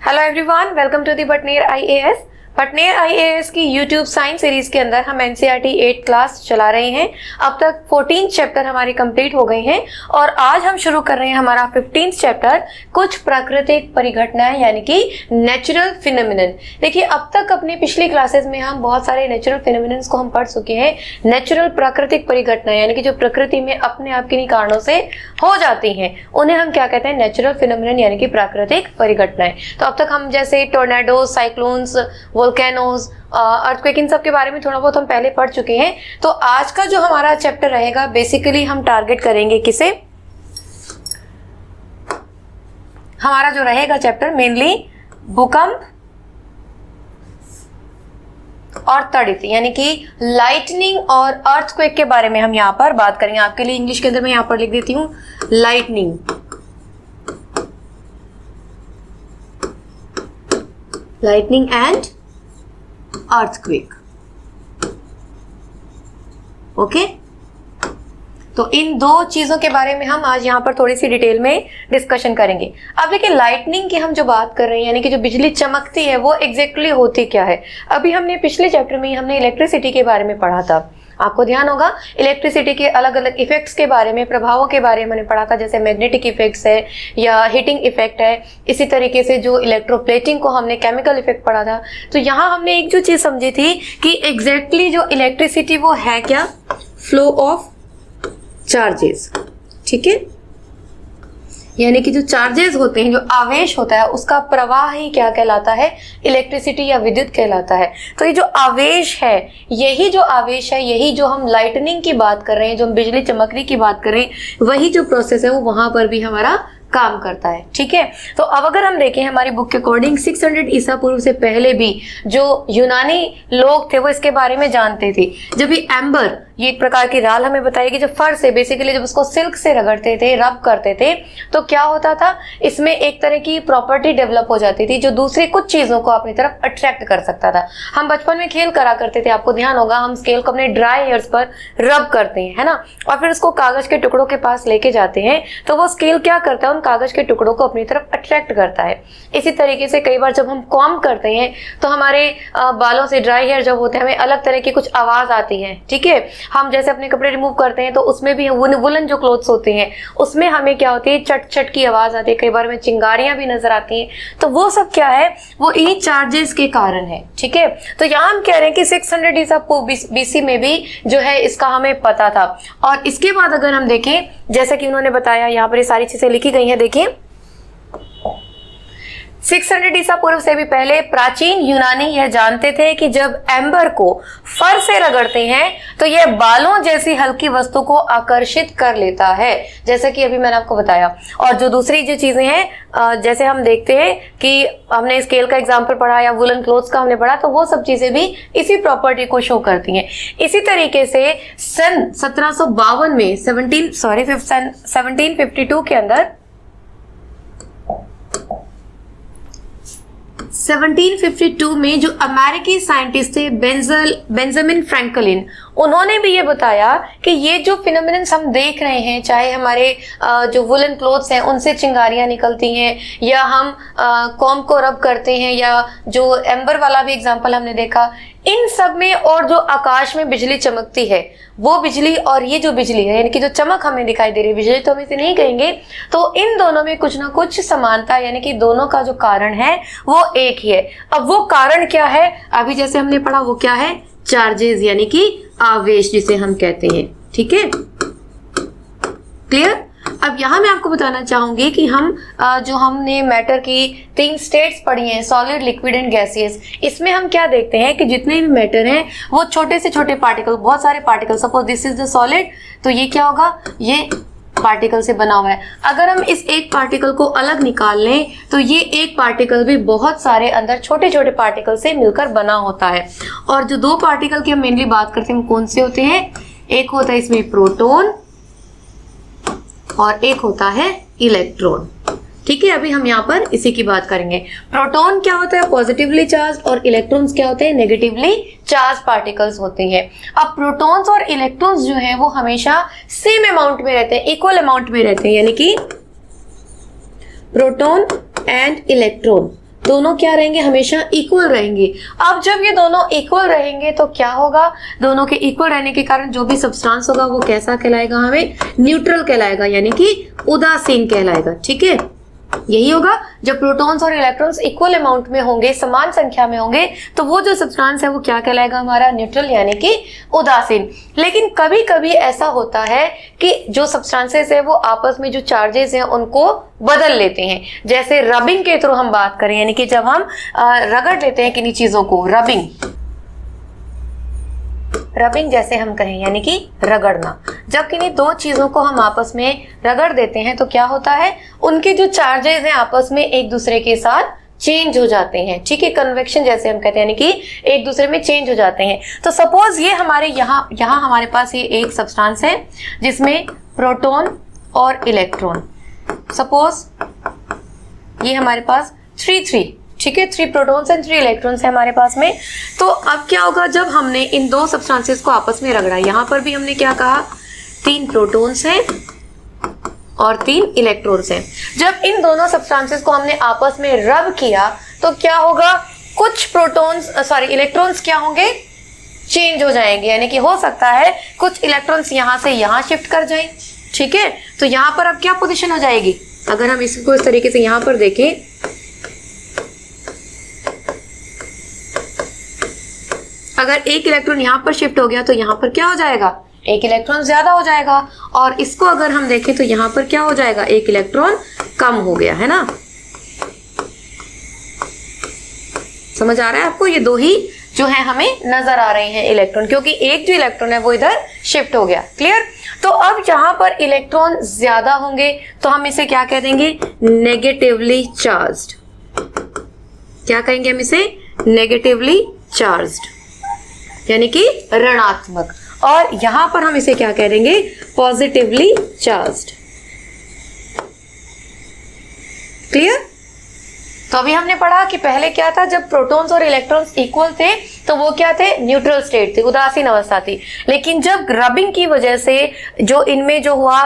Hello everyone, welcome to the Bhatner IAS. Bhatner IAS की YouTube science series के अंदर हम एनसीईआरटी 8 क्लास चला रहे हैं। अब तक 14 चैप्टर हमारे कंप्लीट हो गए हैं और आज हम शुरू कर रहे हैं हमारा 15 चैप्टर, कुछ प्राकृतिक परिघटनाएं यानी कि नेचुरल फिनोमिनन। देखिए, अब तक अपनी पिछली क्लासेस में हम बहुत सारे नेचुरल फिनोमिनन को हम पढ़ चुके हैं। नेचुरल प्राकृतिक परिघटनाएं यानी कि जो प्रकृति में अपने आप किन्हीं कारणों से हो जाती हैं, उन्हें हम क्या कहते हैं? नेचुरल फिनोमिनन यानी कि प्राकृतिक परिघटनाएं। तो अब तक हम जैसे टोर्नेडो, साइक्लोन्स, वोल्केनोज, अर्थक्वेक, इन सब के बारे में थोड़ा बहुत हम पहले पढ़ चुके हैं। तो आज का जो हमारा चैप्टर रहेगा, बेसिकली हम टारगेट करेंगे किसे? हमारा जो रहेगा चैप्टर मेनली भूकंप और तड़ित यानी कि लाइटनिंग और अर्थक्वेक के बारे में हम यहाँ पर बात करेंगे। आपके लिए इंग्लिश के अंदर मैं यहाँ पर लिख देती हूँ lightning, lightning and earthquake. Okay, तो इन दो चीजों के बारे में हम आज यहाँ पर थोड़ी सी डिटेल में डिस्कशन करेंगे। अब देखिए, लाइटनिंग की हम जो बात कर रहे हैं यानी कि जो बिजली चमकती है, वो एग्जैक्टली होती क्या है? अभी हमने पिछले चैप्टर में हमने इलेक्ट्रिसिटी के बारे में पढ़ा था। आपको ध्यान होगा, इलेक्ट्रिसिटी के अलग अलग इफेक्ट्स के बारे में, प्रभावों के बारे में पढ़ा था, जैसे मैग्नेटिक इफेक्ट्स है या हीटिंग इफेक्ट है। इसी तरीके से जो इलेक्ट्रोप्लेटिंग को हमने केमिकल इफेक्ट पढ़ा था। तो यहाँ हमने एक जो चीज समझी थी कि एग्जैक्टली जो इलेक्ट्रिसिटी वो है क्या? Flow of charges. ठीक है, यानी कि जो चार्जेस होते हैं, जो आवेश होता है, उसका प्रवाह ही क्या कहलाता है? इलेक्ट्रिसिटी या विद्युत कहलाता है। तो ये जो आवेश है, यही जो आवेश है, यही जो हम लाइटनिंग की बात कर रहे हैं, जो हम बिजली चमकने की बात कर रहे हैं, वही जो प्रोसेस है वो वहां पर भी हमारा काम करता है। ठीक है, तो अब अगर हम देखें हमारी बुक के अकॉर्डिंग 600 ईसा पूर्व से पहले भी जो यूनानी लोग थे वो इसके बारे में जानते थे। जब ये एम्बर, ये एक प्रकार की राल हमें बताएगी, जो फर्श है बेसिकली, जब उसको सिल्क से रगड़ते थे, रब करते थे, तो क्या होता था? इसमें एक तरह की प्रॉपर्टी डेवलप हो जाती थी जो दूसरी कुछ चीजों को अपनी तरफ अट्रैक्ट कर सकता था। हम बचपन में खेल करा करते थे, आपको ध्यान होगा, हम स्केल को अपने ड्राई हेयर्स पर रब करते हैं, है ना, और फिर उसको कागज के टुकड़ों के पास लेके जाते हैं, तो वो स्केल क्या करता है? उन कागज के टुकड़ों को अपनी तरफ अट्रैक्ट करता है। इसी तरीके से कई बार जब हम कॉम्ब करते हैं तो हमारे बालों से, ड्राई हेयर जब होते हैं, हमें अलग तरह की कुछ आवाज आती है। ठीक है, हम जैसे अपने कपड़े रिमूव करते हैं तो उसमें भी वुलन जो क्लोथ्स होते हैं उसमें हमें क्या होती है? चट चट की आवाज आती है, कई बार हमें चिंगारियां भी नजर आती हैं। तो वो सब क्या है? वो इन्हीं चार्जेस के कारण है। ठीक है, तो यहाँ हम कह रहे हैं कि 600 ईसा बीसी में भी जो है इसका हमें पता था। और इसके बाद अगर हम देखें, जैसा कि उन्होंने बताया, यहाँ पर ये सारी चीजें लिखी गई हैं, देखिए 600 ईसा पूर्व से भी पहले प्राचीन यूनानी यह जानते थे कि जब एम्बर को फर से रगड़ते हैं तो यह बालों जैसी हल्की वस्तु को आकर्षित कर लेता है, जैसा कि अभी मैंने आपको बताया। और जो दूसरी जो चीजें हैं, जैसे हम देखते हैं कि हमने स्केल का एग्जांपल पढ़ा या वुलन क्लोथ्स का हमने पढ़ा, तो वो सब चीजें भी इसी प्रॉपर्टी को शो करती हैं। इसी तरीके से सन 1752 में 1752 के अंदर 1752 में जो अमेरिकी साइंटिस्ट थे बेंजामिन फ्रैंकलिन, उन्होंने भी ये बताया कि ये जो फिनोमिनन्स हम देख रहे हैं, चाहे हमारे जो वुलन क्लोथ्स हैं उनसे चिंगारियां निकलती हैं, या हम कॉम्ब को रब करते हैं, या जो एम्बर वाला भी एग्जांपल हमने देखा, इन सब में, और जो आकाश में बिजली चमकती है, वो बिजली और ये जो बिजली है, यानी कि जो चमक हमें दिखाई दे रही है, बिजली तो हम इसे नहीं कहेंगे, तो इन दोनों में कुछ ना कुछ समानता, यानी कि दोनों का जो कारण है वो एक ही है। अब वो कारण क्या है? अभी जैसे हमने पढ़ा, वो क्या है? चार्जेस यानी कि आवेश जिसे हम कहते हैं। ठीक है, क्लियर? अब यहाँ मैं आपको बताना चाहूंगी कि हम जो हमने मैटर की 3 स्टेट्स पढ़ी हैं, सॉलिड, लिक्विड एंड गैसियस, इसमें हम क्या देखते हैं कि जितने भी मैटर हैं वो छोटे से छोटे पार्टिकल, बहुत सारे particle, suppose this is the solid, तो ये क्या होगा? ये पार्टिकल से बना हुआ है। अगर हम इस एक पार्टिकल को अलग निकाल लें तो ये एक पार्टिकल भी बहुत सारे अंदर छोटे छोटे पार्टिकल से मिलकर बना होता है। और जो 2 पार्टिकल की हम मेनली बात करते हैं, कौन से होते हैं? एक होता है इसमें प्रोटॉन और एक होता है इलेक्ट्रॉन। ठीक है, अभी हम यहाँ पर इसी की बात करेंगे। प्रोटॉन क्या होता है? पॉजिटिवली चार्ज, और इलेक्ट्रॉन्स क्या होते हैं? नेगेटिवली चार्ज पार्टिकल्स होते हैं। अब प्रोटॉन्स और इलेक्ट्रॉन्स जो है वो हमेशा सेम अमाउंट में रहते हैं, इक्वल अमाउंट में रहते हैं, यानी कि प्रोटॉन एंड इलेक्ट्रॉन दोनों क्या रहेंगे, हमेशा इक्वल रहेंगे। अब जब ये दोनों इक्वल रहेंगे तो क्या होगा, दोनों के इक्वल रहने के कारण जो भी सब्सटेंस होगा वो कैसा कहलाएगा, हमें न्यूट्रल कहलाएगा, यानी कि उदासीन कहलाएगा। ठीक है, यही होगा जब प्रोटॉन्स और इलेक्ट्रॉन्स इक्वल अमाउंट में होंगे, समान संख्या में होंगे, तो वो जो सब्सटेंस है वो क्या कहलाएगा, हमारा न्यूट्रल यानी कि उदासीन। लेकिन कभी कभी ऐसा होता है कि जो सब्सटेंसेस है वो आपस में जो चार्जेस हैं उनको बदल लेते हैं। जैसे रबिंग के थ्रू हम बात करें, यानी कि जब हम रगड़ लेते हैं किन्हीं चीजों को, रबिंग जैसे हम कहें, यानी कि रगड़ना। जब किन्हीं दो चीजों को हम आपस में रगड़ देते हैं तो क्या होता है, उनके जो चार्जेस हैं आपस में एक दूसरे के साथ चेंज हो जाते हैं। ठीक है, कन्वेक्शन जैसे हम कहते हैं, यानी कि एक दूसरे में चेंज हो जाते हैं। तो सपोज ये हमारे यहाँ हमारे पास ये एक सब्सटेंस है जिसमें प्रोटॉन और इलेक्ट्रॉन, सपोज ये हमारे पास 3 ठीक है, 3 प्रोटॉन्स एंड 3 इलेक्ट्रॉन्स है हमारे पास में। तो अब क्या होगा, जब हमने इन दो सब्सटेंसेस को आपस में रगड़ा, यहां पर भी हमने क्या कहा, 3 प्रोटॉन्स हैं और 3 इलेक्ट्रॉन्स हैं। जब इन दोनों सब्सटेंसेस को हमने आपस में रब किया तो क्या होगा, कुछ इलेक्ट्रॉन्स क्या होंगे, चेंज हो जाएंगे, यानी कि हो सकता है कुछ इलेक्ट्रॉन्स यहां से यहां शिफ्ट कर जाएं। ठीक है, तो यहां पर अब क्या पोजीशन हो जाएगी, अगर हम इसको इस तरीके से यहां पर देखें, अगर एक इलेक्ट्रॉन यहां पर शिफ्ट हो गया तो यहां पर क्या हो जाएगा, एक इलेक्ट्रॉन ज्यादा हो जाएगा। और इसको अगर हम देखें तो यहां पर क्या हो जाएगा, एक इलेक्ट्रॉन कम हो गया, है ना। समझ आ रहा है आपको, ये दो ही जो है हमें नजर आ रहे हैं इलेक्ट्रॉन, क्योंकि एक जो इलेक्ट्रॉन है वो इधर शिफ्ट हो गया। क्लियर। तो अब जहां पर इलेक्ट्रॉन ज्यादा होंगे तो हम इसे क्या कह देंगे, नेगेटिवली चार्ज्ड। क्या कहेंगे हम इसे, नेगेटिवली चार्ज्ड, यानी कि ऋणात्मक। और यहां पर हम इसे क्या कह देंगे, पॉजिटिवली चार्ज्ड। क्लियर। तो अभी हमने पढ़ा कि पहले क्या था, जब प्रोटॉन्स और इलेक्ट्रॉन्स इक्वल थे तो वो क्या थे, न्यूट्रल स्टेट थी, उदासीन अवस्था थी। लेकिन जब रबिंग की वजह से जो इनमें जो हुआ,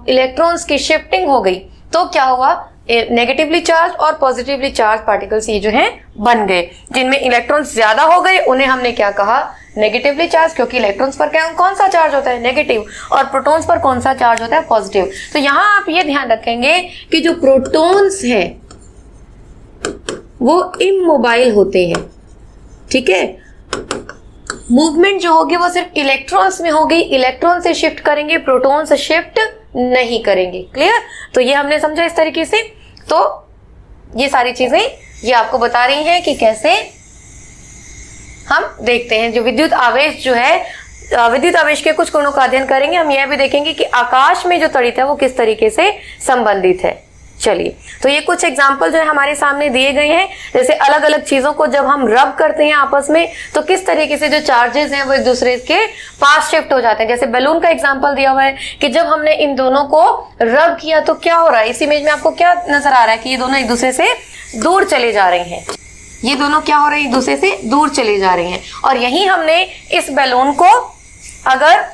इलेक्ट्रॉन्स की शिफ्टिंग हो गई, तो क्या हुआ, नेगेटिवली चार्ज और पॉजिटिवली चार्ज पार्टिकल्स ये जो हैं बन गए। जिनमें इलेक्ट्रॉन्स ज्यादा हो गए उन्हें हमने क्या कहा, नेगेटिवली चार्ज, क्योंकि इलेक्ट्रॉन्स पर क्या कौन सा चार्ज होता है, नेगेटिव, और प्रोटॉन्स पर कौन सा चार्ज होता है, पॉजिटिव। तो यहां आप ये ध्यान रखेंगे कि जो प्रोटॉन्स हैं वो इमोबाइल होते हैं। ठीक है, मूवमेंट जो होगी वो सिर्फ इलेक्ट्रॉन्स में होगी, इलेक्ट्रॉन से शिफ्ट करेंगे, प्रोटॉन से शिफ्ट नहीं करेंगे। क्लियर। तो ये हमने समझा इस तरीके से। तो ये सारी चीजें ये आपको बता रही हैं कि कैसे हम देखते हैं जो विद्युत आवेश जो है, विद्युत आवेश के कुछ गुणों का अध्ययन करेंगे। हम यह भी देखेंगे कि आकाश में जो तड़ित है वो किस तरीके से संबंधित है। चलिए, तो ये कुछ एग्जाम्पल जो है हमारे सामने दिए गए हैं। जैसे अलग अलग चीजों को जब हम रब करते हैं आपस में तो किस तरीके से जो चार्जेस हैं वो एक दूसरे के पास शिफ्ट हो जाते हैं। जैसे बैलून का एग्जाम्पल दिया हुआ है कि जब हमने इन दोनों को रब किया तो क्या हो रहा है, इस इमेज में आपको क्या नजर आ रहा है कि ये दोनों एक दूसरे से दूर चले जा रहे हैं। ये दोनों क्या हो रहे हैं, एक दूसरे से दूर चले जा रहे हैं। और यही हमने इस बैलून को अगर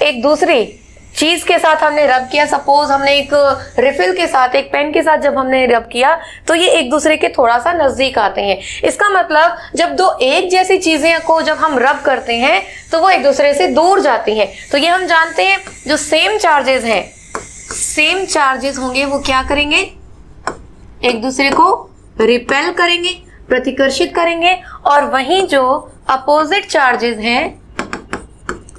एक दूसरी चीज के साथ हमने रब किया, सपोज हमने एक रिफिल के साथ, एक पेन के साथ जब हमने रब किया तो ये एक दूसरे के थोड़ा सा नजदीक आते हैं। इसका मतलब जब दो एक जैसी चीजें को जब हम रब करते हैं तो वो एक दूसरे से दूर जाती हैं। तो ये हम जानते हैं जो सेम चार्जेस हैं, सेम चार्जेस होंगे वो क्या करेंगे, एक दूसरे को रिपेल करेंगे, प्रतिकर्षित करेंगे। और वहीं जो अपोजिट चार्जेस हैं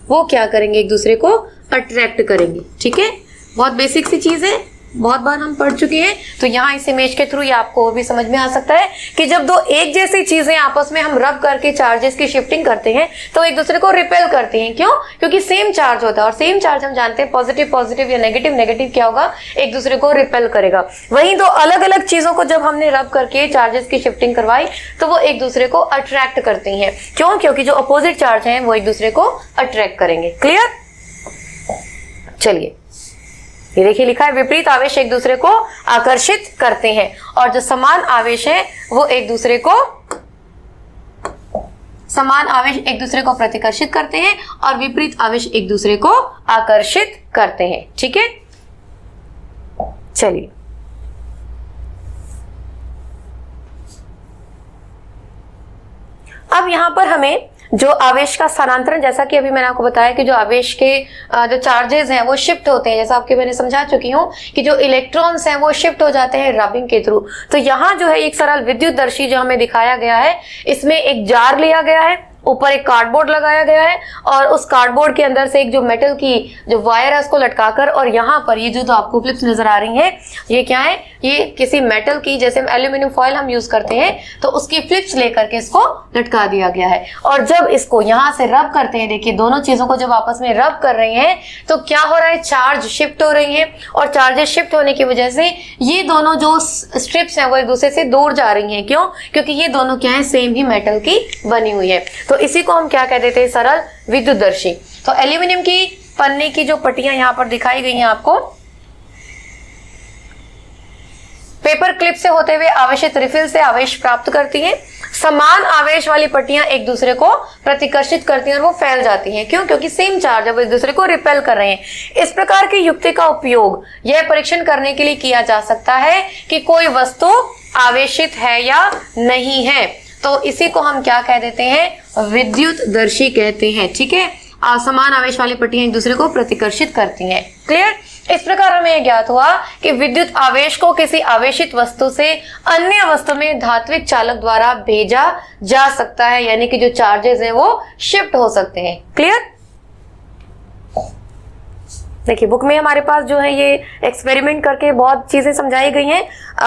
वो क्या करेंगे, एक दूसरे को अट्रैक्ट करेंगे। ठीक है, बहुत बेसिक सी चीज है, बहुत बार हम पढ़ चुके हैं। तो यहाँ इस इमेज के थ्रू ये आपको भी समझ में आ सकता है कि जब दो एक जैसी चीजें आपस में हम रब करके चार्जेस की शिफ्टिंग करते हैं तो एक दूसरे को रिपेल करती हैं। क्यों, क्योंकि सेम चार्ज होता है और सेम चार्ज हम जानते हैं पॉजिटिव पॉजिटिव या नेगेटिव नेगेटिव क्या होगा, एक दूसरे को रिपेल करेगा। वहीं दो अलग अलग चीजों को जब हमने रब करके चार्जेस की शिफ्टिंग करवाई तो वो एक दूसरे को अट्रैक्ट करती हैं। क्यों, क्योंकि जो अपोजिट चार्ज है वो एक दूसरे को अट्रैक्ट करेंगे। क्लियर। चलिए, ये देखिए लिखा है विपरीत आवेश एक दूसरे को आकर्षित करते हैं और जो समान आवेश है वो एक दूसरे को प्रतिकर्षित करते हैं और विपरीत आवेश एक दूसरे को आकर्षित करते हैं। ठीक है, चलिए अब यहाँ पर हमें जो आवेश का स्थानांतरण, जैसा कि अभी मैंने आपको बताया कि जो आवेश के जो चार्जेस हैं वो शिफ्ट होते हैं, जैसा आपके मैंने समझा चुकी हूँ कि जो इलेक्ट्रॉन्स हैं वो शिफ्ट हो जाते हैं रबिंग के थ्रू। तो यहाँ जो है एक सरल विद्युतदर्शी जो हमें दिखाया गया है, इसमें एक जार लिया गया है, ऊपर एक कार्डबोर्ड लगाया गया है और उस कार्डबोर्ड के अंदर से एक जो मेटल की जो वायर है उसको लटकाकर, और यहाँ पर ये जो आपको क्लिप्स नजर आ रही हैं ये क्या है, ये किसी मेटल की, जैसे एल्यूमिनियम फॉयल हम यूज करते हैं तो उसकी फ्लिप्स लेकर के इसको लटका दिया गया है। और जब इसको यहाँ से रब करते हैं, देखिए दोनों चीजों को जब आपस में रब कर रहे हैं तो क्या हो रहा है, चार्ज शिफ्ट हो रही है, और चार्जेस शिफ्ट होने की वजह से ये दोनों जो स्ट्रिप्स हैं वो एक दूसरे से दूर जा रही हैं। क्यों? क्योंकि ये दोनों क्या है, सेम ही मेटल की बनी हुई है। तो इसी को हम क्या कह देते हैं, सरल विद्युतदर्शी। तो एल्यूमिनियम की पन्ने की जो पट्टियां यहां पर दिखाई गई हैं आपको, पेपर क्लिप से होते हुए आवेशित रिफिल से आवेश प्राप्त करती हैं। समान आवेश वाली पट्टियां एक दूसरे को प्रतिकर्षित करती हैं और वो फैल जाती हैं। क्यों? क्योंकि सेम चार्ज अब एक दूसरे को रिपेल कर रहे हैं। इस प्रकार की युक्ति का उपयोग यह परीक्षण करने के लिए किया जा सकता है कि कोई वस्तु आवेशित है या नहीं है। तो इसी को हम क्या कह देते हैं, विद्युतदर्शी कहते हैं। ठीक है, समान आवेश वाली पट्टियां एक दूसरे को प्रतिकर्षित करती हैं। क्लियर? इस प्रकार हमें यह ज्ञात हुआ कि विद्युत आवेश को किसी आवेशित वस्तु से अन्य वस्तु में धात्विक चालक द्वारा भेजा जा सकता है, यानी कि जो चार्जेस हैं वो शिफ्ट हो सकते हैं। क्लियर? देखिए बुक में हमारे पास जो है ये एक्सपेरिमेंट करके बहुत चीजें समझाई गई हैं।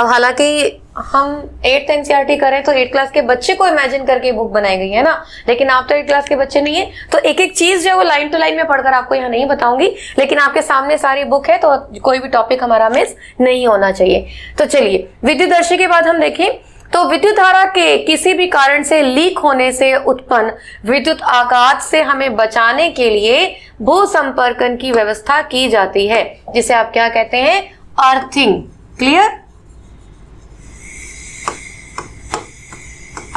हालांकि हम 8th एनसीईआरटी करें तो 8th क्लास के बच्चे को इमेजिन करके बुक बनाई गई है ना, लेकिन आप तो 8th क्लास के बच्चे नहीं है, तो एक एक चीज जो है वो लाइन टू लाइन में पढ़कर आपको यहाँ नहीं बताऊंगी, लेकिन आपके सामने सारी बुक है तो कोई भी टॉपिक हमारा मिस नहीं होना चाहिए। तो चलिए विद्युतदर्शी के बाद हम देखें तो विद्युत धारा के किसी भी कारण से लीक होने से उत्पन्न विद्युत आघात से हमें बचाने के लिए भू संपर्कन की व्यवस्था की जाती है, जिसे आप क्या कहते हैं, अर्थिंग। क्लियर?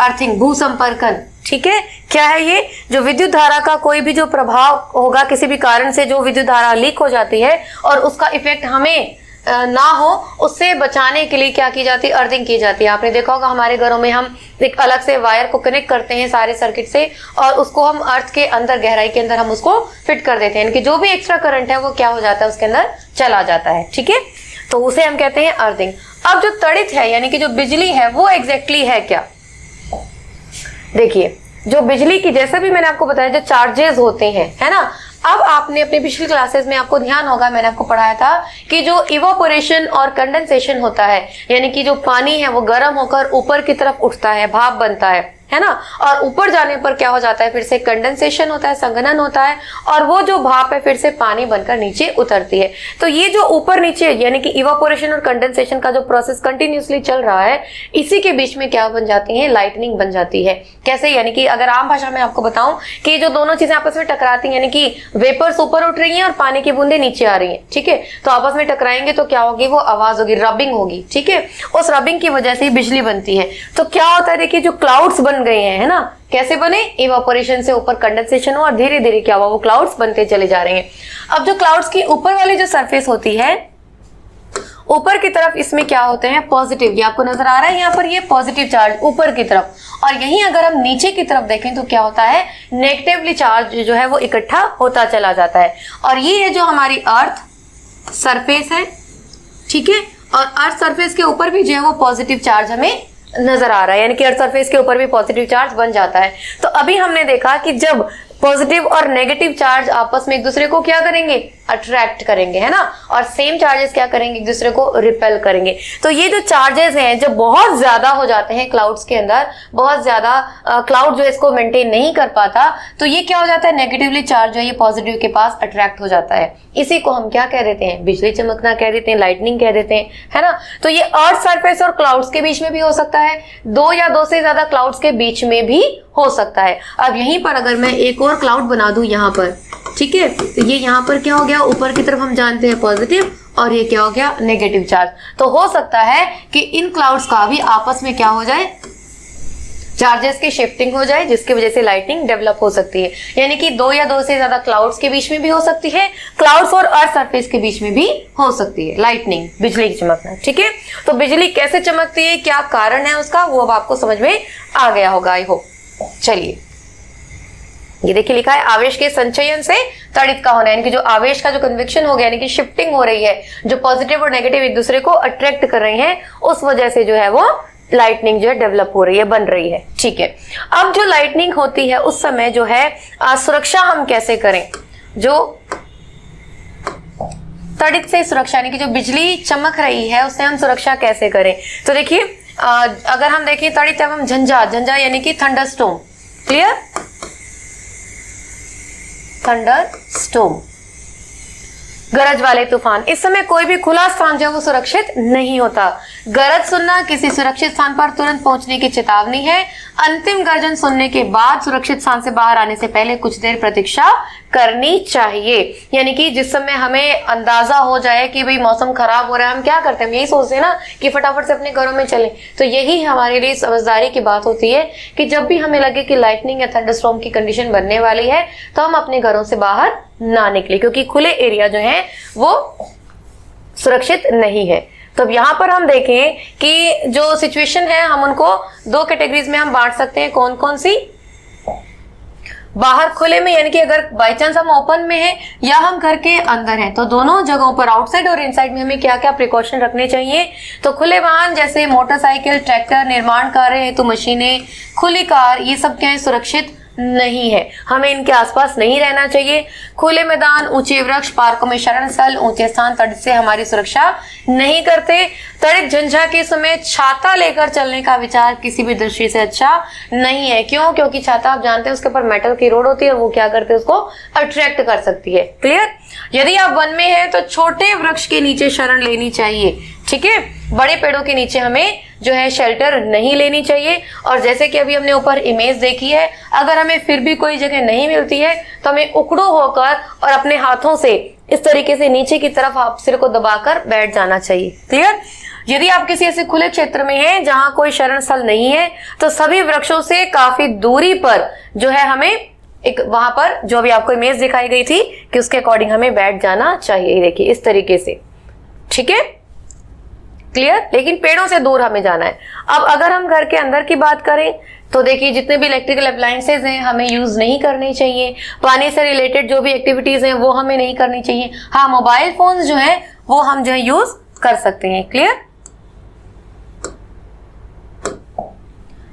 अर्थिंग, भू संपर्कन। ठीक है, क्या है ये, जो विद्युत धारा का कोई भी जो प्रभाव होगा, किसी भी कारण से जो विद्युत धारा लीक हो जाती है और उसका इफेक्ट हमें ना हो, उससे बचाने के लिए क्या की जाती है, अर्थिंग की जाती है। आपने देखा होगा हमारे घरों में हम एक अलग से वायर को कनेक्ट करते हैं सारे सर्किट से, और उसको हम अर्थ के अंदर, गहराई के अंदर हम उसको फिट कर देते हैं, यानी कि जो भी एक्स्ट्रा करंट है वो क्या हो जाता है, उसके अंदर चला जाता है। ठीक है, तो उसे हम कहते हैं अर्थिंग। अब जो तड़ित है यानी कि जो बिजली है वो एग्जैक्टली है क्या, देखिए जो बिजली की, जैसे भी मैंने आपको बताया, जो चार्जेस होते हैं, है ना। अब आपने अपनी पिछली क्लासेस में आपको ध्यान होगा, मैंने आपको पढ़ाया था कि जो इवापोरेशन और कंडेंसेशन होता है, यानी कि जो पानी है वो गर्म होकर ऊपर की तरफ उठता है, भाप बनता है ना, और ऊपर जाने पर क्या हो जाता है, फिर से कंडेंसेशन होता है, संघनन होता है, और वो जो भाप है फिर से पानी बनकर नीचे उतरती है। तो ये जो ऊपर नीचे यानी कि इवापोरेशन और कंडेंसेशन का जो प्रोसेस कंटिन्यूसली चल रहा है, इसी के बीच में क्या बन जाती है, लाइटनिंग बन जाती है। कैसे? यानी कि अगर आम भाषा में आपको बताऊं कि जो दोनों चीजें आपस में टकराती हैं, यानी कि वेपर्स ऊपर उठ रही हैं और पानी की बूंदे नीचे आ रही हैं, ठीक है, तो आपस में टकराएंगे तो क्या होगी, वो आवाज होगी, रबिंग होगी। ठीक है, उस रबिंग की वजह से ही बिजली बनती है। तो क्या होता है, देखिए जो क्लाउड्स बन गए हैं, है ना, कैसे बने, इवापोरेशन से ऊपर कंडेंसेशन हुआ और धीरे धीरे क्या हुआ, वो क्लाउड्स बनते चले जा रहे हैं। अब जो क्लाउड्स की ऊपर वाली जो सरफेस होती है, ऊपर की तरफ इसमें क्या होते हैं, पॉजिटिव, ये आपको नजर आ रहा है यहाँ पर, ये पॉजिटिव चार्ज ऊपर की तरफ, और यहीं अगर हम नीचे की तरफ देखें तो क्या होता है, नेगेटिवली चार्ज जो है वो इकट्ठा होता चला जाता है। और ये है जो हमारी अर्थ सरफेस है, ठीक है, और अर्थ सरफेस के ऊपर भी जो है वो पॉजिटिव चार्ज हमें नजर आ रहा है, यानी कि अर्थ सरफेस के ऊपर भी पॉजिटिव चार्ज बन जाता है। तो अभी हमने देखा कि जब पॉजिटिव और नेगेटिव चार्ज आपस में एक दूसरे को क्या करेंगे, अट्रैक्ट करेंगे, है ना, और सेम चार्जेस क्या करेंगे, एक दूसरे को रिपेल करेंगे। तो ये जो चार्जेस हैं जब बहुत ज्यादा हो जाते हैं क्लाउड्स के अंदर, बहुत ज्यादा क्लाउड जो इसको मेंटेन नहीं कर पाता, तो ये क्या हो जाता है, नेगेटिवली चार्ज जो है ये पॉजिटिव के पास अट्रैक्ट हो जाता है। इसी को हम क्या कह देते हैं, बिजली चमकना कह देते हैं, लाइटनिंग कह देते हैं, है ना। तो ये अर्थ सरफेस और क्लाउड्स के बीच में भी हो सकता है, दो या दो से ज्यादा क्लाउड्स के बीच में भी हो सकता है। अब यहीं पर अगर मैं एक और क्लाउड बना दूं यहाँ पर, ठीक है, तो ये यहाँ पर क्या हो गया, ऊपर की तरफ हम जानते हैं पॉजिटिव, और ये क्या हो गया, नेगेटिव चार्ज। तो हो सकता है कि इन क्लाउड्स का भी आपस में क्या हो जाए, चार्जेस की शिफ्टिंग हो जाए, जिसकी वजह से लाइटनिंग डेवलप हो सकती है। यानी कि दो या दो से ज्यादा क्लाउड्स के बीच में भी हो सकती है, क्लाउड्स और अर्थ सरफेस के बीच में भी हो सकती है लाइटनिंग, बिजली की चमकना। ठीक है, तो बिजली कैसे चमकती है, क्या कारण है उसका, वो अब आपको समझ में आ गया होगा, आई होप। चलिए, ये देखिए लिखा है आवेश के संचयन से तड़ित का होना, यानी कि जो आवेश का जो कन्वेक्शन हो गया, यानी कि शिफ्टिंग हो रही है, जो पॉजिटिव और नेगेटिव एक दूसरे को अट्रैक्ट कर रहे हैं, उस वजह से जो है वो लाइटनिंग जो है डेवलप हो रही है, बन रही है। ठीक है, अब जो लाइटनिंग होती है उस समय जो है सुरक्षा हम कैसे करें, जो तड़ित से सुरक्षा, यानी कि जो बिजली चमक रही है उससे हम सुरक्षा कैसे करें। तो देखिए अगर हम देखें तड़ित एवं झंझा, झंझा यानी कि थंडरस्टॉर्म, क्लियर, थंडरस्टॉर्म, गरज वाले तूफान, इस समय कोई भी खुला स्थान जो है वो सुरक्षित नहीं होता। गरज सुनना किसी सुरक्षित स्थान पर तुरंत पहुंचने की चेतावनी है। अंतिम गर्जन सुनने के बाद सुरक्षित स्थान से बाहर आने से पहले कुछ देर प्रतीक्षा करनी चाहिए, यानी कि जिस समय हमें अंदाजा हो जाए कि भाई मौसम खराब हो रहा है, हम क्या करते हैं, हम यही सोचते हैं ना कि फटाफट से अपने घरों में चलें। तो यही हमारे लिए समझदारी की बात होती है कि जब भी हमें लगे कि लाइटनिंग या थंडरस्टॉर्म की कंडीशन बनने वाली है तो हम अपने घरों से बाहर ना निकले, क्योंकि खुले एरिया जो है वो सुरक्षित नहीं है। तो अब यहाँ पर हम देखें कि जो सिचुएशन है हम उनको दो कैटेगरीज में हम बांट सकते हैं। कौन कौन सी? बाहर खुले में, यानी कि अगर बाई चांस हम ओपन में हैं या हम घर के अंदर हैं, तो दोनों जगहों पर आउटसाइड और इनसाइड में हमें क्या क्या प्रिकॉशन रखने चाहिए। तो खुले वाहन जैसे मोटरसाइकिल, ट्रैक्टर, निर्माण कार्य हेतु मशीनें, खुली कार, ये सब क्या है, सुरक्षित नहीं है, हमें इनके आसपास नहीं रहना चाहिए। खुले मैदान, ऊंचे वृक्ष, पार्कों में शरण स्थल, ऊंचे स्थान तड़ित से हमारी सुरक्षा नहीं करते। तड़ित झंझा के समय छाता लेकर चलने का विचार किसी भी दृष्टि से अच्छा नहीं है। क्यों? क्योंकि छाता आप जानते हैं उसके ऊपर मेटल की रोड होती है और वो क्या करते हैं, उसको अट्रैक्ट कर सकती है। क्लियर? यदि आप वन में हैं तो छोटे वृक्ष के नीचे शरण लेनी चाहिए, ठीक है, बड़े पेड़ों के नीचे हमें जो है शेल्टर नहीं लेनी चाहिए। और जैसे कि अभी हमने ऊपर इमेज देखी है, अगर हमें फिर भी कोई जगह नहीं मिलती है तो हमें उकड़ू होकर और अपने हाथों से इस तरीके से नीचे की तरफ आप सिर को दबाकर बैठ जाना चाहिए। क्लियर? यदि आप किसी ऐसे खुले क्षेत्र में हैं जहां कोई शरण स्थल नहीं है तो सभी वृक्षों से काफी दूरी पर जो है हमें एक वहां पर जो अभी आपको इमेज दिखाई गई थी कि उसके अकॉर्डिंग हमें बैठ जाना चाहिए। देखिए इस तरीके से, ठीक है, क्लियर? लेकिन पेड़ों से दूर हमें जाना है। अब अगर हम घर के अंदर की बात करें तो देखिए जितने भी इलेक्ट्रिकल अप्लायंसेज हैं हमें यूज नहीं करने चाहिए। पानी से रिलेटेड जो भी एक्टिविटीज हैं वो हमें नहीं करनी चाहिए। हाँ, मोबाइल फोन जो है वो हम जो है यूज कर सकते हैं। क्लियर?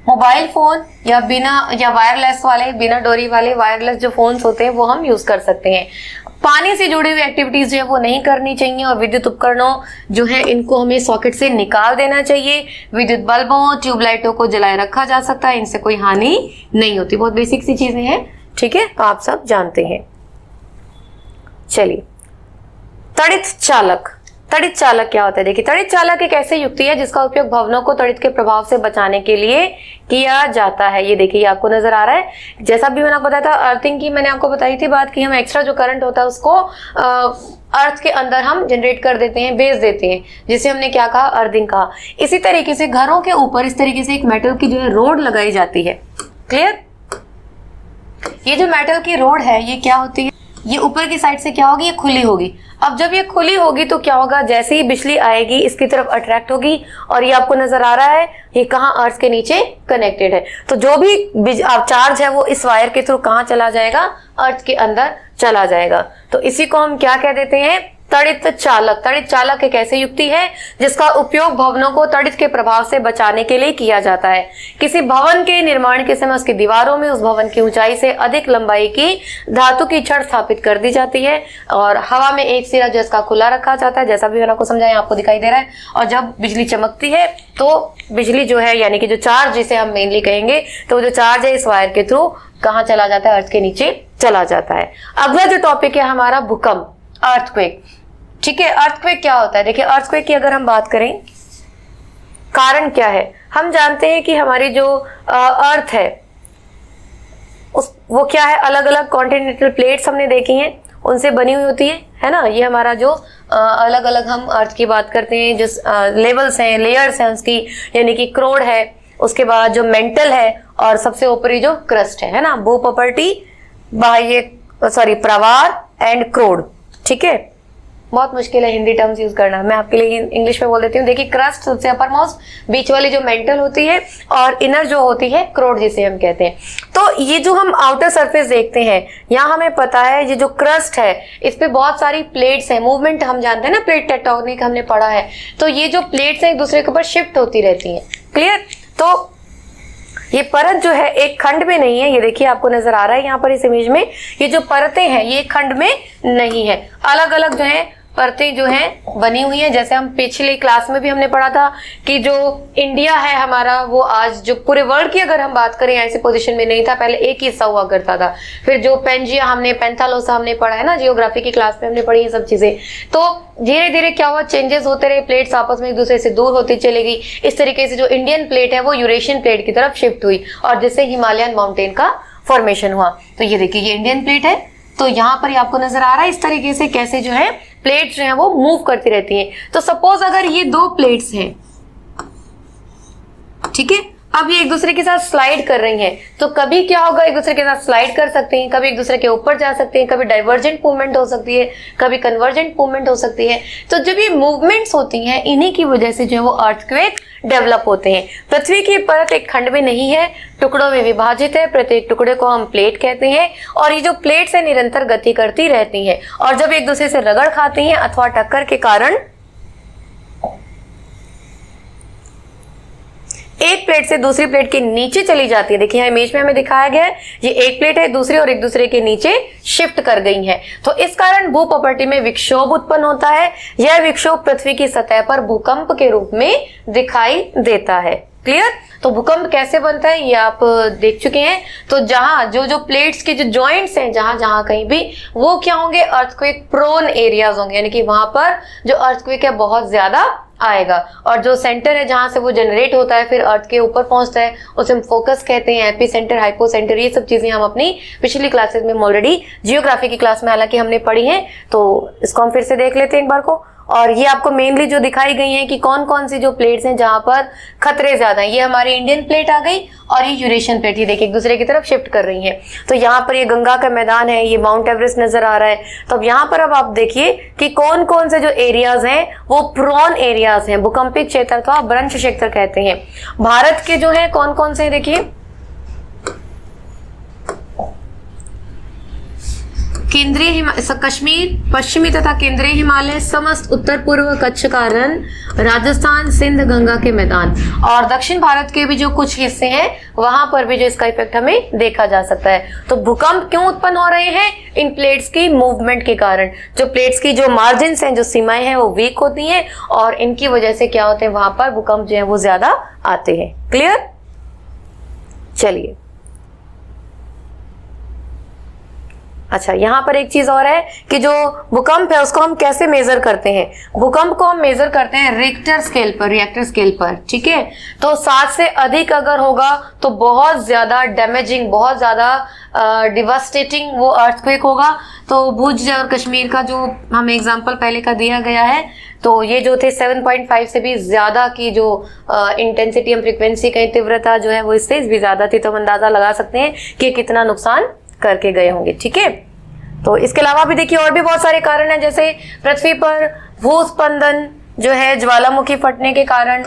मोबाइल फोन या वायरलेस वाले, बिना डोरी वाले वायरलेस जो फोन्स होते हैं वो हम यूज कर सकते हैं। पानी से जुड़ी हुई एक्टिविटीज जो है वो नहीं करनी चाहिए और विद्युत उपकरणों जो है इनको हमें सॉकेट से निकाल देना चाहिए। विद्युत बल्बों, ट्यूबलाइटों को जलाए रखा जा सकता है, इनसे कोई हानि नहीं होती। बहुत बेसिक सी चीजें हैं, ठीक है, तो आप सब जानते हैं। चलिए, तड़ित चालक। तड़ित चालक क्या होता है? देखिए, तड़ित चालक एक ऐसी युक्ति है जिसका उपयोग भवनों को तड़ित के प्रभाव से बचाने के लिए किया जाता है। ये देखिए, आपको नजर आ रहा है, जैसा भी मैंने आपको बताया था अर्थिंग की, मैंने आपको बताई थी बात कि हम एक्स्ट्रा जो करंट होता है उसको अर्थ के अंदर हम जनरेट कर देते हैं, भेज देते हैं, जिसे हमने क्या कहा, अर्थिंग कहा। इसी तरीके से घरों के ऊपर इस तरीके से एक मेटल की जो है रोड लगाई जाती है। क्लियर? ये जो मेटल की रोड है ये क्या होती है, ये ऊपर की साइड से क्या होगी, ये खुली होगी। अब जब ये खुली होगी तो क्या होगा, जैसे ही बिजली आएगी इसकी तरफ अट्रैक्ट होगी और ये आपको नजर आ रहा है ये कहाँ, अर्थ के नीचे कनेक्टेड है। तो जो भी चार्ज है वो इस वायर के थ्रू कहाँ चला जाएगा, अर्थ के अंदर चला जाएगा। तो इसी को हम क्या कह देते हैं, तड़ित चालक। तड़ित चालक एक ऐसी युक्ति है जिसका उपयोग भवनों को तड़ित के प्रभाव से बचाने के लिए किया जाता है। किसी भवन के निर्माण के समय उसकी दीवारों में उस भवन की ऊंचाई से अधिक लंबाई की धातु की छड़ स्थापित कर दी जाती है और हवा में एक सिरा जो इसका खुला रखा जाता है, जैसा भी मैंने आपको समझाया आपको दिखाई दे रहा है। और जब बिजली चमकती है तो बिजली जो है यानी कि जो चार्ज जिसे हम मेनली कहेंगे, तो जो चार्ज है इस वायर के थ्रू कहाँ चला जाता है, अर्थ के नीचे चला जाता है। अगला जो टॉपिक है हमारा भूकंप, अर्थक्वेक। ठीक है, अर्थक्वेक क्या होता है? देखिए, अर्थक्वेक की अगर हम बात करें, कारण क्या है, हम जानते हैं कि हमारी जो अर्थ है वो क्या है, अलग अलग कॉन्टिनेंटल प्लेट्स हमने देखी हैं, उनसे बनी हुई होती है ना। ये हमारा जो अलग अलग हम अर्थ की बात करते हैं, जो लेवल्स हैं, लेयर्स हैं उसकी, यानी कि क्रोड है, उसके बाद जो मेंटल है और सबसे ऊपरी जो क्रस्ट है ना, भूपपर्टी, बाह्य प्रवार एंड क्रोड। ठीक है, बहुत मुश्किल है हिंदी टर्म्स यूज करना, मैं आपके लिए इंग्लिश में बोल देती हूँ। देखिए क्रस्ट सबसे अपर मोस्ट, बीच वाली जो मेंटल होती है, और इनर जो होती है क्रोड जिसे हम कहते हैं। तो ये जो हम आउटर सरफेस देखते हैं, यहाँ हमें पता है ये जो क्रस्ट है इस पे बहुत सारी प्लेट्स हैं, मूवमेंट हम जानते हैं ना, प्लेट टेक्टोनिक हमने पढ़ा है। तो ये जो प्लेट्स हैं एक दूसरे के ऊपर शिफ्ट होती रहती हैं। क्लियर? तो ये परत जो है एक खंड में नहीं है, ये देखिए आपको नजर आ रहा है यहाँ पर इस इमेज में, ये जो परतें हैं ये एक खंड में नहीं है, अलग अलग जो है परतें जो हैं बनी हुई हैं। जैसे हम पिछले क्लास में भी हमने पढ़ा था कि जो इंडिया है हमारा, वो आज जो पूरे वर्ल्ड की अगर हम बात करें ऐसे पोजीशन में नहीं था, पहले एक ही हिस्सा हुआ करता था। फिर जो पेंजिया हमने, पेंथालोसा हमने पढ़ा है ना, जियोग्राफी की क्लास में हमने पढ़ी ये सब चीजें। तो धीरे धीरे क्या हुआ, चेंजेस होते रहे, प्लेट्स आपस में एक दूसरे से दूर होती चली गई। इस तरीके से जो इंडियन प्लेट है वो यूरेशियन प्लेट की तरफ शिफ्ट हुई, और जिससे हिमालयन माउंटेन का फॉर्मेशन हुआ। तो ये देखिए ये इंडियन प्लेट है, तो यहाँ पर आपको नजर आ रहा है इस तरीके से कैसे जो है प्लेट्स जो है वो मूव करती रहती हैं। तो सपोज अगर ये दो प्लेट्स हैं, ठीक है, अब ये एक दूसरे के साथ स्लाइड कर रही हैं, तो कभी क्या होगा, एक दूसरे के साथ स्लाइड कर सकते हैं, कभी एक दूसरे के ऊपर जा सकते हैं, कभी डाइवर्जेंट मूवमेंट हो सकती है, कभी कन्वर्जेंट मूवमेंट हो सकती है। तो जब ये मूवमेंट्स होती हैं, इन्हीं की वजह से जो है वो अर्थक्वेक डेवलप होते हैं। पृथ्वी की परत एक खंड में नहीं है, टुकड़ों में विभाजित है, प्रत्येक टुकड़े को हम प्लेट कहते हैं, और ये जो प्लेट्स है निरंतर गति करती रहती हैं, और जब एक दूसरे से रगड़ खाती हैं अथवा टक्कर के कारण एक प्लेट से दूसरी प्लेट के नीचे चली जाती है। देखिए यहाँ इमेज में हमें दिखाया गया है, ये एक प्लेट है, दूसरी और एक दूसरे के नीचे शिफ्ट कर गई है। तो इस कारण भूप्रकृति में विक्षोभ उत्पन्न होता है। यह विक्षोभ पृथ्वी की सतह पर भूकंप के रूप में दिखाई देता है। क्लियर? तो भूकंप कैसे बनता है ये आप देख चुके हैं। तो जहां जो जो प्लेट्स के जो जॉइंट्स हैं, जहां जहां कहीं भी, वो क्या होंगे, अर्थक्वेक प्रोन एरियाज होंगे, यानी कि वहां पर जो अर्थक्वेक है बहुत ज्यादा आएगा। और जो सेंटर है जहां से वो जनरेट होता है फिर अर्थ के ऊपर पहुंचता है, उसे हम फोकस कहते हैं, एपी सेंटर, हाइपो सेंटर, ये सब चीजें हम अपनी पिछली क्लासेस में ऑलरेडी जियोग्राफी की क्लास में हालांकि हमने पढ़ी हैं। तो इसको हम फिर से देख लेते हैं एक बार को। और ये आपको मेनली जो दिखाई गई हैं कि कौन कौन सी जो प्लेट्स हैं जहां पर खतरे ज्यादा हैं, ये हमारी इंडियन प्लेट आ गई, और ये यूरेशियन प्लेट, ये देखिए एक दूसरे की तरफ शिफ्ट कर रही हैं। तो यहाँ पर ये गंगा का मैदान है, ये माउंट एवरेस्ट नजर आ रहा है। तो अब यहाँ पर अब आप देखिए कि कौन कौन से जो एरियाज हैं वो प्रोन एरियाज हैं, भूकंपित क्षेत्र अथवा भ्रंश क्षेत्र कहते हैं। भारत के जो है कौन कौन से, देखिए केंद्रीय कश्मीर, पश्चिमी तथा केंद्रीय हिमालय, समस्त उत्तर पूर्व कच्छ का रण, राजस्थान, सिंध, गंगा के मैदान, और दक्षिण भारत के भी जो कुछ हिस्से हैं वहां पर भी जो इसका इफेक्ट हमें देखा जा सकता है। तो भूकंप क्यों उत्पन्न हो रहे हैं, इन प्लेट्स की मूवमेंट के कारण। जो प्लेट्स की जो मार्जिन हैं, जो सीमाएं हैं वो वीक होती हैं, और इनकी वजह से क्या होते हैं, वहां पर भूकंप जो है वो ज्यादा आते हैं। क्लियर? चलिए, अच्छा यहाँ पर एक चीज और है कि जो भूकंप है उसको हम कैसे मेजर करते हैं। भूकंप को हम मेजर करते हैं रिक्टर स्केल पर, रिएक्टर स्केल पर, ठीक है। तो 7 से अधिक अगर होगा तो बहुत ज्यादा डैमेजिंग, बहुत ज्यादा डिवास्टेटिंग वो अर्थक्वेक होगा। तो भुज और कश्मीर का जो हमें एग्जांपल पहले का दिया गया है, तो ये जो थे 7.5 से भी ज्यादा की जो इंटेंसिटी हम फ्रिक्वेंसी कहीं तीव्रता जो है वो इससे भी ज्यादा थी। तो हम अंदाजा लगा सकते हैं कि कितना नुकसान करके गए होंगे, ठीक है। तो इसके अलावा भी देखिए और भी बहुत सारे कारण हैं, जैसे पृथ्वी पर भूस्पंदन जो है ज्वालामुखी फटने के कारण,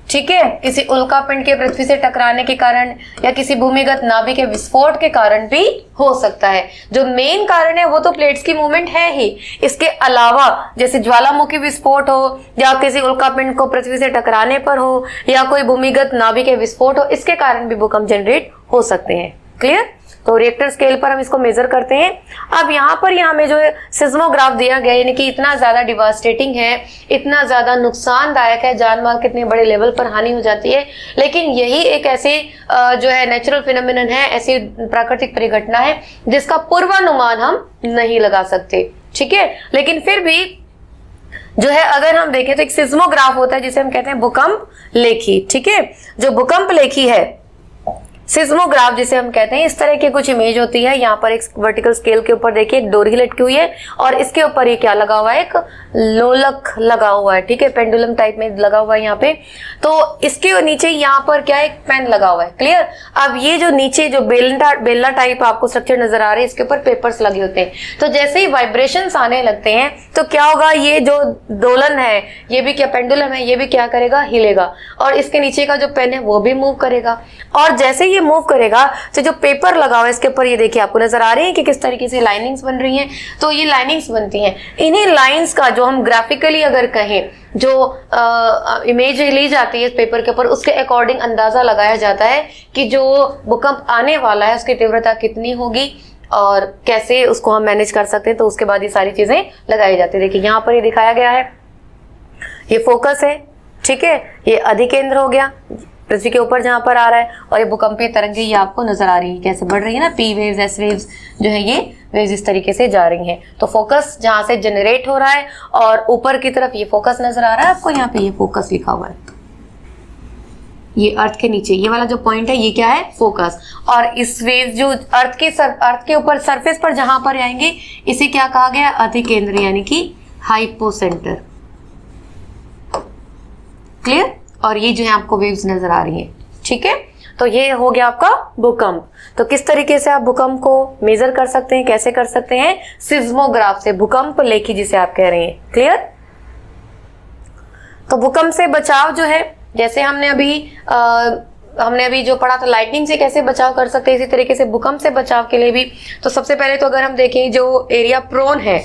ठीक है, किसी उल्कापिंड के पृथ्वी से टकराने के कारण, या किसी भूमिगत नाभिक के विस्फोट के कारण भी हो सकता है। जो मेन कारण है वो तो प्लेट्स की मूवमेंट है ही, इसके अलावा जैसे ज्वालामुखी विस्फोट हो, या किसी उल्कापिंड को पृथ्वी से टकराने पर हो, या कोई भूमिगत नाभिक के विस्फोट हो, इसके कारण भी भूकंप जनरेट हो सकते हैं। क्लियर? तो रिएक्टर स्केल पर हम इसको मेजर करते हैं। अब यहाँ पर हमें जो सिस्मोग्राफ दिया गया, यानी कि इतना ज्यादा डिवास्टेटिंग है, इतना ज्यादा नुकसानदायक है, जान माल कितने बड़े लेवल पर हानि हो जाती है। लेकिन यही एक ऐसे जो है नेचुरल फिनोमिनन है, ऐसी प्राकृतिक परिघटना है जिसका पूर्वानुमान हम नहीं लगा सकते, ठीक है। लेकिन फिर भी जो है अगर हम देखें तो एक सिस्मोग्राफ होता है जिसे हम कहते हैं भूकंप लेखी, ठीक है। जो भूकंप लेखी है सिस्मोग्राफ जिसे हम कहते हैं, इस तरह की कुछ इमेज होती है। यहाँ पर एक वर्टिकल स्केल के ऊपर देखिए एक डोरी लटकी हुई है और इसके ऊपर ये क्या लगा हुआ है, एक लोलक लगा हुआ है, ठीक है, पेंडुलम टाइप में लगा हुआ है यहाँ पे। तो इसके नीचे यहाँ पर क्या है, एक पेन लगा हुआ है, क्लियर। अब ये जो नीचे जो बेलना टाइप आपको स्ट्रक्चर नजर आ रहे हैं, इसके ऊपर पेपर्स लगे होते हैं। तो जैसे ही वाइब्रेशंस आने लगते हैं तो क्या होगा, ये जो दोलन है, ये भी क्या पेंडुलम है, ये भी क्या करेगा, हिलेगा, और इसके नीचे का जो पेन है वो भी मूव करेगा। और जैसे ये मूव करेगा तो जो पेपर लगा हुआ है इसके ऊपर, ये देखिए आपको नजर आ रही है कि किस तरीके से लाइनिंग्स बन रही हैं। तो ये लाइनिंग्स बनती हैं, इन्हीं लाइंस का जो हम ग्राफिकली अगर कहें, जो इमेज ली जाती है इस पेपर के ऊपर, उसके अकॉर्डिंग अंदाजा लगाया जाता है कि जो भूकंप आने वाला है उसकी तीव्रता कितनी होगी और कैसे उसको हम मैनेज कर सकते हैं। तो उसके बाद ये सारी चीजें लगाई जाती है। देखिए यहाँ पर ये दिखाया गया है, ये फोकस है, ठीक है, ये अधिकेंद्र हो गया पृथ्वी के ऊपर जहां पर आ रहा है, और ये भूकंपीय तरंगें ये आपको नजर आ रही है कैसे बढ़ रही है ना, पी वेव्स, एस वेव्स जो है ये वेव्स इस तरीके से जा रही हैं। तो फोकस जहां से जनरेट हो रहा है और ऊपर की तरफ ये फोकस नजर आ रहा है आपको, यहाँ पे ये फोकस लिखा हुआ है, ये अर्थ के नीचे ये वाला जो पॉइंट है ये क्या है, फोकस। और इस वेव जो अर्थ के ऊपर सरफेस पर जहां पर आएंगे इसे क्या कहा गया, अधिकेंद्र यानी कि हाइपोसेंटर, क्लियर। और ये जो है आपको वेव्स नजर आ रही हैं, ठीक है। तो ये हो गया आपका भूकंप। तो किस तरीके से आप भूकंप को मेजर कर सकते हैं, कैसे कर सकते हैं, सिस्मोग्राफ से, भूकंप लेखी जिसे आप कह रहे हैं, क्लियर। तो भूकंप से बचाव जो है, जैसे हमने अभी जो पढ़ा था लाइटनिंग से कैसे बचाव कर सकते हैं, इसी तरीके से भूकंप से बचाव के लिए भी। तो सबसे पहले तो अगर हम देखें जो एरिया प्रोन है,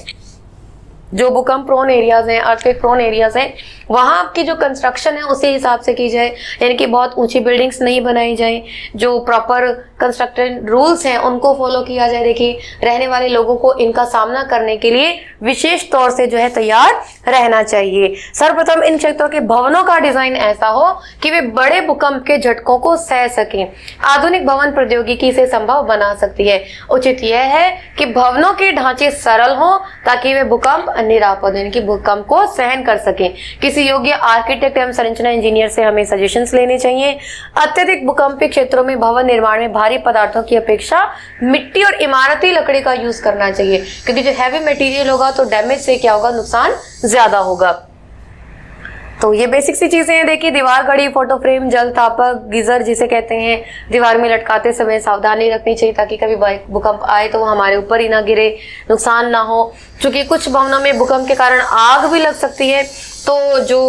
जो भूकंप प्रोन एरियाज हैं, अर्थक्वेक प्रोन एरियाज हैं, वहां आपकी जो कंस्ट्रक्शन है उसी हिसाब से की जाए, यानी कि बहुत ऊंची बिल्डिंग्स नहीं बनाई जाए, जो प्रॉपर कंस्ट्रक्शन रूल्स हैं उनको फॉलो किया जाए। देखिए रहने वाले लोगों को इनका सामना करने के लिए विशेष तौर से जो है तैयार रहना चाहिए। सर्वप्रथम इन क्षेत्रों के भवनों का डिजाइन ऐसा हो कि वे बड़े भूकंप के झटकों को सह सकें। आधुनिक भवन प्रौद्योगिकी इसे संभव बना सकती है। उचित यह है कि भवनों के ढांचे सरल हों ताकि वे भूकंप निरापद यानी कि भूकंप को सहन कर सके। किसी योग्य आर्किटेक्ट एवं संरचना इंजीनियर से हमें सजेशंस लेने चाहिए। अत्यधिक भूकंपीय क्षेत्रों में भवन निर्माण में भारी पदार्थों की अपेक्षा मिट्टी और इमारती लकड़ी का यूज करना चाहिए, क्योंकि जो हैवी मटेरियल होगा तो डैमेज से क्या होगा, नुकसान ज्यादा होगा। तो ये बेसिक सी चीजें हैं। देखिए दीवार घड़ी, फोटो फ्रेम, जल तापक, गीजर जिसे कहते हैं, दीवार में लटकाते समय सावधानी रखनी चाहिए ताकि कभी भूकंप आए तो वो हमारे ऊपर ही ना गिरे, नुकसान ना हो। क्योंकि कुछ भवनों में भूकंप के कारण आग भी लग सकती है, तो जो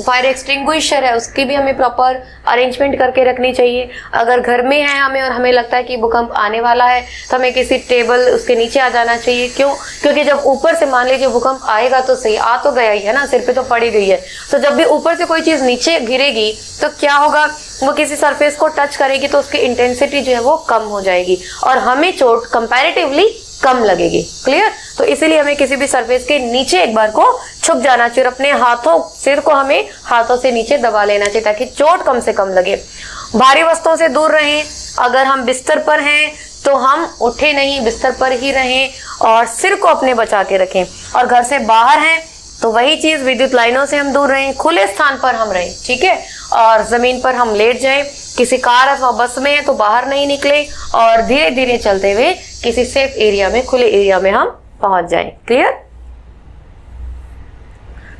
फायर एक्सटिंग्विशर है उसकी भी हमें प्रॉपर अरेंजमेंट करके रखनी चाहिए। अगर घर में है हमें और हमें लगता है कि भूकंप आने वाला है तो हमें किसी टेबल उसके नीचे आ जाना चाहिए। क्यों? क्योंकि जब ऊपर से मान लीजिए भूकंप आएगा तो सही, आ तो गया ही है ना, सिर पे तो पड़ी गई है, तो जब भी ऊपर से कोई चीज नीचे गिरेगी तो क्या होगा, वो किसी सरफेस को टच करेगी तो उसकी इंटेंसिटी जो है वो कम हो जाएगी और हमें चोट कंपैरेटिवली कम लगेगी। क्लियर? तो इसीलिए हमें किसी भी सरफेस के नीचे एक बार को छुप जाना चाहिए और अपने हाथों, सिर को हमें हाथों से नीचे दबा लेना चाहिए ताकि चोट कम से कम लगे। भारी वस्तुओं से दूर रहें। अगर हम बिस्तर पर हैं तो हम उठे नहीं, बिस्तर पर ही रहें और सिर को अपने बचा के रखें। और घर से बाहर हैं तो वही चीज, विद्युत लाइनों से हम दूर रहें, खुले स्थान पर हम रहें, ठीक है, और जमीन पर हम लेट जाएं। किसी कार अथवा बस में है तो बाहर नहीं निकले और धीरे धीरे चलते हुए किसी सेफ एरिया में, खुले एरिया में हम पहुंच जाएं। क्लियर?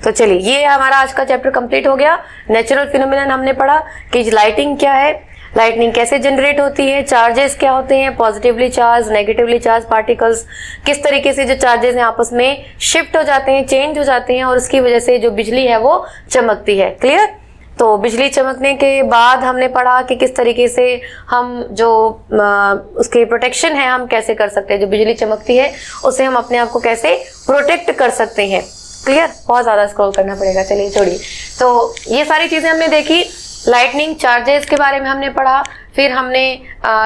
तो चलिए, ये हमारा आज का चैप्टर कंप्लीट हो गया। नेचुरल फिनोमिनन हमने पढ़ा कि लाइटिंग क्या है, लाइटनिंग कैसे जनरेट होती है, चार्जेस क्या होते हैं, positively charge, negatively charge particles, किस तरीके से जो चार्जेस हैं आपस में शिफ्ट हो जाते हैं, चेंज हो जाते हैं और उसकी वजह से जो बिजली है वो चमकती है। क्लियर? तो बिजली चमकने के बाद हमने पढ़ा कि किस तरीके से हम जो उसकी प्रोटेक्शन है हम कैसे कर सकते हैं, जो बिजली चमकती है उससे हम अपने आप को कैसे प्रोटेक्ट कर सकते हैं। क्लियर? बहुत ज़्यादा स्क्रॉल करना पड़ेगा, चलिए छोड़िए। तो ये सारी चीज़ें हमने देखी। लाइटनिंग चार्जेस के बारे में हमने पढ़ा, फिर हमने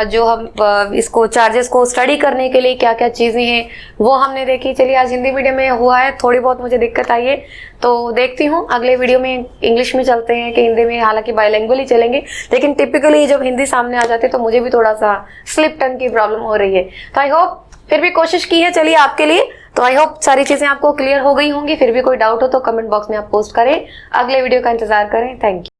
जो हम इसको चार्जेस को स्टडी करने के लिए क्या क्या चीज़ें हैं वो हमने देखी। चलिए, आज हिंदी मीडियम में हुआ है, थोड़ी बहुत मुझे दिक्कत आई है तो देखती हूँ अगले वीडियो में इंग्लिश में चलते हैं कि हिंदी में, हालांकि बायलैंग्वेज ही चलेंगे, लेकिन टिपिकली जब हिंदी सामने आ जाती है तो मुझे भी थोड़ा सा स्लिप टंग की प्रॉब्लम हो रही है। तो आई होप फिर भी कोशिश की है चलिए आपके लिए, तो आई होप सारी चीज़ें आपको क्लियर हो गई होंगी। फिर भी कोई डाउट हो तो कमेंट बॉक्स में आप पोस्ट करें। अगले वीडियो का इंतजार करें। Thank you.